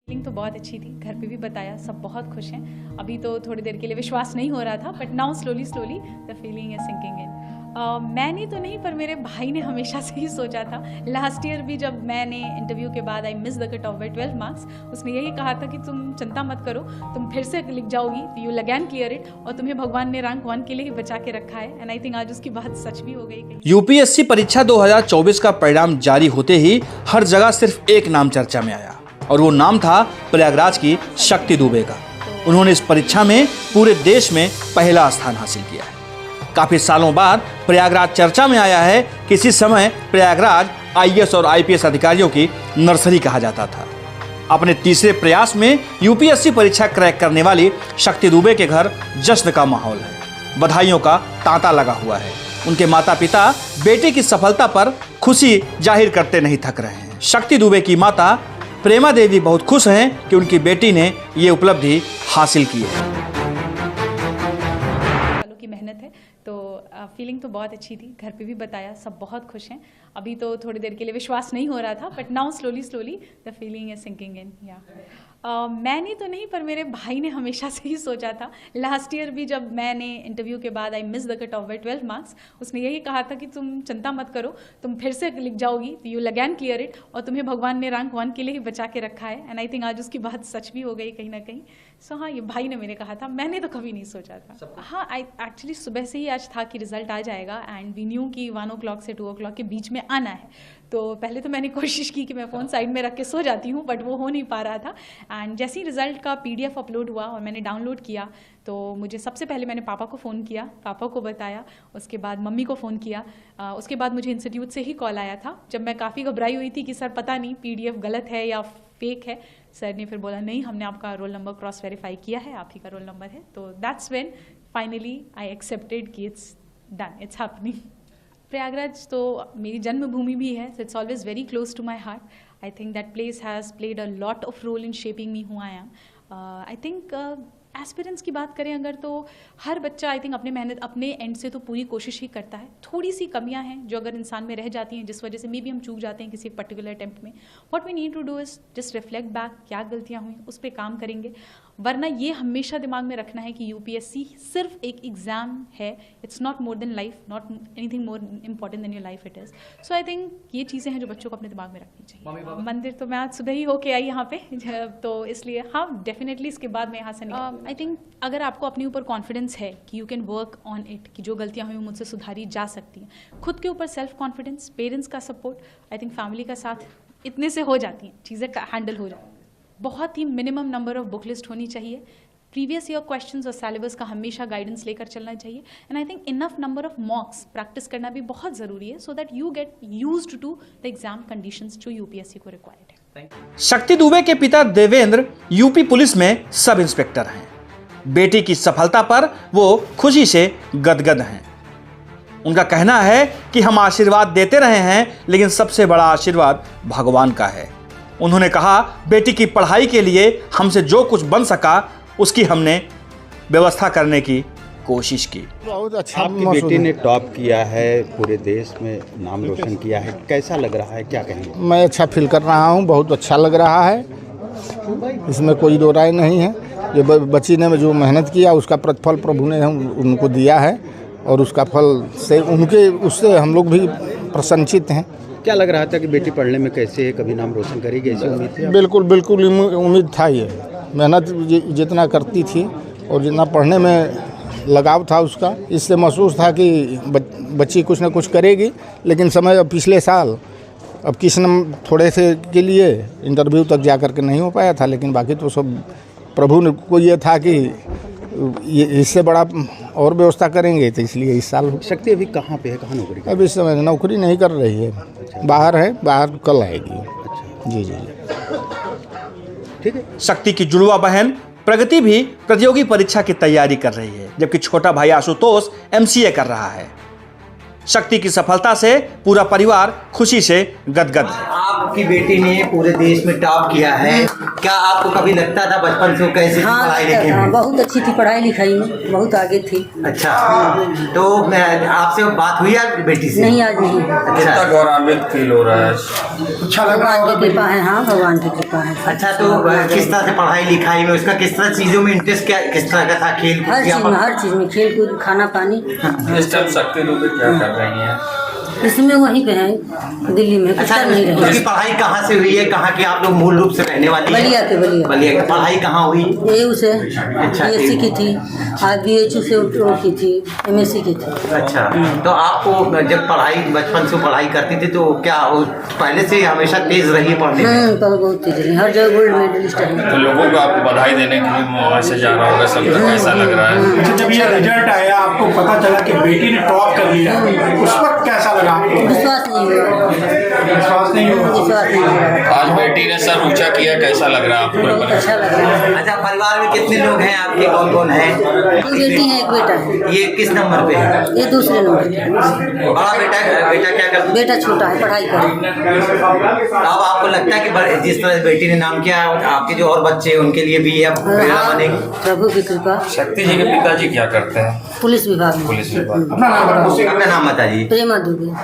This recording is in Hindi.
फीलिंग तो बहुत अच्छी थी, घर पे भी बताया, सब बहुत खुश हैं। अभी तो थोड़ी देर के लिए विश्वास नहीं हो रहा था, but now slowly the feeling is sinking in. मैंने तो नहीं, पर मेरे भाई ने हमेशा से ही सोचा था। लास्ट ईयर भी जब मैंने इंटरव्यू के बाद I miss the cut off by 12 marks, उसने यही कहा था कि तुम चिंता मत करो, तुम फिर से लिख जाओगी, you will again clear it, और तुम्हें भगवान ने रैंक 1 के लिए ही बचा के रखा है। एंड आई थिंक आज उसकी बात सच भी हो गई। यूपीएससी परीक्षा 2024 का परिणाम जारी होते ही हर जगह सिर्फ एक नाम चर्चा में आया, और वो नाम था प्रयागराज की शक्ति दुबे का। उन्होंने इस परीक्षा में पूरे देश में पहला स्थान हासिल किया है। काफी सालों बाद प्रयागराज चर्चा में आया है। किसी समय प्रयागराज आईएएस और आईपीएस अधिकारियों की नर्सरी कहा जाता था। अपने तीसरे प्रयास में यूपीएससी परीक्षा क्रैक करने वाली शक्ति दुबे के घर जश्न का माहौल है, बधाइयों का तांता लगा हुआ है। उनके माता पिता बेटे की सफलता पर खुशी जाहिर करते नहीं थक रहे हैं। शक्ति दुबे की माता प्रेमा देवी बहुत खुश हैं कि उनकी बेटी ने ये उपलब्धि हासिल की है। सालों की मेहनत है, तो फीलिंग तो बहुत अच्छी थी, घर पे भी बताया, सब बहुत खुश हैं। अभी तो थोड़ी देर के लिए विश्वास नहीं हो रहा था, but now slowly the feeling is sinking in. मैंने तो नहीं, पर मेरे भाई ने हमेशा से ही सोचा था। लास्ट ईयर भी जब मैंने इंटरव्यू के बाद I miss the cut off by 12 marks, उसने यही कहा था कि तुम चिंता मत करो, तुम फिर से लिख जाओगी, you will again clear it, और तुम्हें भगवान ने रैंक 1 के लिए ही बचा के रखा है। एंड आई थिंक आज उसकी बात सच भी हो गई कहीं ना कहीं। सो हाँ, ये भाई ने मेरे कहा था, मैंने तो कभी नहीं सोचा था। हाँ, आई एक्चुअली सुबह से ही आज था कि रिजल्ट आ जाएगा, एंड वी न्यू कि 1 o'clock से 2 o'clock के बीच में आना है। तो पहले तो मैंने कोशिश की कि मैं फ़ोन साइड में रख के सो जाती हूँ, बट वो हो नहीं पा रहा था। एंड जैसे ही रिज़ल्ट का PDF अपलोड हुआ और मैंने डाउनलोड किया, तो मुझे सबसे पहले मैंने पापा को फ़ोन किया, पापा को बताया, उसके बाद मम्मी को फ़ोन किया। उसके बाद मुझे इंस्टीट्यूट से ही कॉल आया था, जब मैं काफ़ी घबराई हुई थी कि सर पता नहीं PDF गलत है या फेक है। सर ने फिर बोला नहीं, हमने आपका रोल नंबर क्रॉस वेरीफाई किया है, आप ही का रोल नंबर है। तो that's when finally I accepted कि it's done, it's happening. Prayagraj तो मेरी जन्मभूमि भी है, so it's always very close to my heart. I think that place has played a lot of role in shaping me who I am. I think aspirants की बात करें अगर, तो हर बच्चा आई थिंक अपने मेहनत अपने एंड से तो पूरी कोशिश ही करता है। थोड़ी सी कमियां हैं जो अगर इंसान में रह जाती हैं, जिस वजह से मे भी हम चूक जाते हैं किसी पर्टिकुलर अटेम्प्ट में। What we need to do is just reflect back, क्या गलतियां हुई उस पर काम करेंगे। वरना ये हमेशा दिमाग में रखना है कि यूपीएससी सिर्फ एक एग्जाम है, it's not more than life, not anything more important than your life it is. So I think ये चीज़ें हैं जो बच्चों को अपने दिमाग में रखनी चाहिए। मंदिर तो मैं आज सुबह ही होके आई यहाँ पे, तो इसलिए हाँ डेफिनेटली इसके बाद मैं यहाँ से आई थिंक अगर आपको अपने ऊपर कॉन्फिडेंस है कि you can work on it, कि जो गलतियाँ हुई मुझसे सुधारी जा सकती हैं, खुद के ऊपर सेल्फ कॉन्फिडेंस, पेरेंट्स का सपोर्ट, आई थिंक फैमिली का साथ, इतने से हो जाती हैं चीज़ें, हैंडल हो जाती हैं। बहुत ही minimum number of book list होनी चाहिए। प्रीवियस ईयर क्वेश्चंस और सिलेबस का हमेशा गाइडेंस लेकर चलना चाहिए। And I think enough number of mocks practice करना भी बहुत ज़रूरी है, so that you get used to the exam conditions जो यूपीएससी को रिक्वायर्ड है। शक्ति दुबे के पिता देवेंद्र यूपी पुलिस में सब इंस्पेक्टर हैं। बेटी की सफलता पर वो खुशी से गदगद हैं। उनका कहना है कि हम आशीर्वाद देते रहे हैं, लेकिन सबसे बड़ा आशीर्वाद भगवान का है। उन्होंने कहा, बेटी की पढ़ाई के लिए हमसे जो कुछ बन सका उसकी हमने व्यवस्था करने की कोशिश की। बहुत अच्छा। आपकी बेटी ने टॉप किया है, पूरे देश में नाम रोशन किया है, कैसा लग रहा है, क्या कहेंगे? मैं अच्छा फील कर रहा हूँ, बहुत अच्छा लग रहा है, इसमें कोई दो राय नहीं है। ये बच्ची ने जो मेहनत किया उसका प्रतिफल प्रभु ने उनको दिया है, और उसका फल से उससे हम लोग भी प्रसन्नचित हैं। क्या लग रहा था कि बेटी पढ़ने में कैसे है, कभी नाम रोशन करेगी, ऐसी उम्मीद थी? बिल्कुल उम्मीद था। ये मेहनत जितना करती थी और जितना पढ़ने में लगाव था उसका, इससे महसूस था कि बच्ची कुछ ना कुछ करेगी। लेकिन समय पिछले साल अब किसी ने थोड़े से के लिए इंटरव्यू तक जा कर के नहीं हो पाया था, लेकिन बाकी तो सब प्रभु ने को ये था कि ये इससे बड़ा और व्यवस्था करेंगे, तो इसलिए इस साल। शक्ति अभी कहाँ पे है, कहाँ नौकरी कर? अब इस समय नौकरी नहीं कर रही है, बाहर है, बाहर कल आएगी। अच्छा जी, ठीक है। शक्ति की जुड़वा बहन प्रगति भी प्रतियोगी परीक्षा की तैयारी कर रही है, जबकि छोटा भाई आशुतोष MCA कर रहा है। शक्ति की सफलता से पूरा परिवार खुशी से गदगद है। आपकी बेटी ने पूरे देश में टॉप किया है, क्या आपको कभी लगता था बचपन से कैसी थी पढ़ाई लिखाई में? बहुत अच्छी थी पढ़ाई लिखाई में, बहुत आगे थी। अच्छा, तो आपसे बात हुई आपकी बेटी से? नहीं, आज नहीं। अच्छा, गौरवान्वित फील हो रहा है। भगवान की कृपा है। हाँ, भगवान की कृपा है। अच्छा, तो किस तरह से पढ़ाई लिखाई में उसका किस तरह चीजों में इंटरेस्ट क्या किस तरह का था? खेल हर चीज में खेल कूद, खाना पानी। इस टाइम शक्ति दुबे क्या कर रही हैं? इसमें वहीं पे है, दिल्ली में। अच्छा, नहीं रही। उसकी पढ़ाई कहाँ से हुई है? कहाँ की आप लोग मूल रूप से रहने वाली हैं? बलिया के। बलिया की पढ़ाई कहाँ हुई? एयू से अच्छा, BSc की थी, आज BHU से वो की थी, MSc की थी। अच्छा, तो आपको जब पढ़ाई बचपन से पढ़ाई करती थी तो क्या वो पहले से हमेशा तेज रही है पढ़ने में? बहुत तेज रही, हर जगह गोल्ड मेडलिस्ट है। तो लोगों को आपको बधाई देने के लिए मैसेज आ रहा होगा, सबका कैसा लग रहा है? अच्छा, जब ये रिजल्ट आया आपको पता चला कि बेटी ने टॉप कर लिया, उस वक्त कैसा लगा आपको? विश्वास नहीं हुआ। विश्वास नहीं हुआ। आज बेटी ने सर ऊंचा किया, कैसा लग रहा है आपको? बहुत अच्छा लग रहा है। अच्छा, परिवार में कितने लोग हैं आपके? कौन कौन है? 2 बेटी है, 1 बेटा है। ये किस नंबर पे है? ये दूसरे नंबर पे। बड़ा बेटा क्या करता है? बेटा छोटा है, पढ़ाई कर। अब आपको लगता है कि जिस तरह बेटी ने नाम किया, आपके जो और बच्चे हैं उनके लिए भी ये अब प्रेरणा बनेगी? प्रभु की कृपा। शक्ति जी के पिताजी क्या करते हैं? पुलिस विभाग में। पुलिस विभाग। अपना नाम बता जी। प्रेमा दुबे।